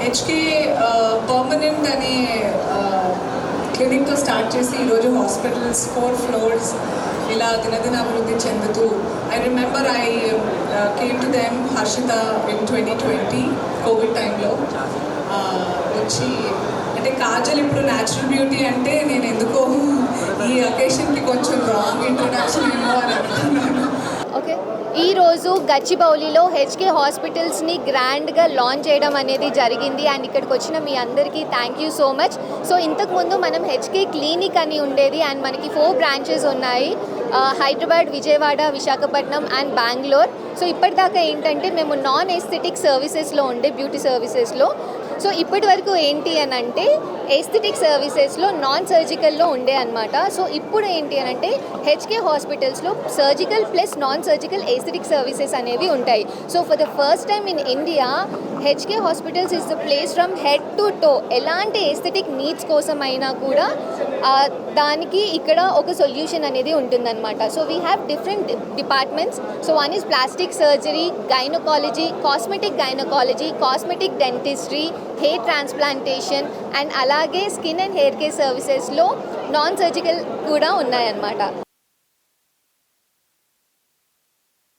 HK permanent అనే క్లినిక్తో start చేసి ఈరోజు హాస్పిటల్స్ 4 ఫ్లోర్స్ ఇలా దినదిన అభివృద్ధి చెందుతూ I remember I came to them Harshitha in 2020 covid టైంలో వచ్చి అంటే కాజల్ ఇప్పుడు న్యాచురల్ బ్యూటీ అంటే నేను ఎందుకో ఈ అకేషన్కి కొంచెం రాంగ్ ఇంట్రొడక్షన్ ఏమో అని అనుకున్నాను. ఓకే, ఈరోజు గచ్చిబౌలిలో హెచ్కే హాస్పిటల్స్ని గ్రాండ్గా లాంచ్ చేయడం అనేది జరిగింది. అండ్ ఇక్కడికి వచ్చిన మీ అందరికీ thank you so much. So ఇంతకుముందు మనం హెచ్కే క్లినిక్ అని ఉండేది అండ్ మనకి 4 బ్రాంచెస్ ఉన్నాయి, హైదరాబాద్, విజయవాడ, విశాఖపట్నం అండ్ బెంగళూరు. సో ఇప్పటిదాకా ఏంటంటే మేము నాన్ ఎస్థెటిక్ సర్వీసెస్లో ఉండే బ్యూటీ సర్వీసెస్లో. సో ఇప్పటి వరకు ఏంటి అని అంటే ఎస్థెటిక్ సర్వీసెస్లో నాన్ సర్జికల్లో ఉండే అనమాట. సో ఇప్పుడు ఏంటి అని అంటే హెచ్కే హాస్పిటల్స్లో surgical plus non surgical aesthetic services అనేవి ఉంటాయి. So for the first time in India HK hospitals is the place from head to toe. ఎలాంటి ఎస్థెటిక్ నీడ్స్ కోసం అయినా కూడా దానికి ఇక్కడ ఒక సొల్యూషన్ అనేది ఉంటుందన్నమాట. So we have different departments. So one is plastic surgery, gynaecology, cosmetic dentistry, hair transplantation and అలాగే స్కిన్ అండ్ హెయిర్ కేర్ సర్వీసెస్లో నాన్ సర్జికల్ కూడా ఉన్నాయన్నమాట.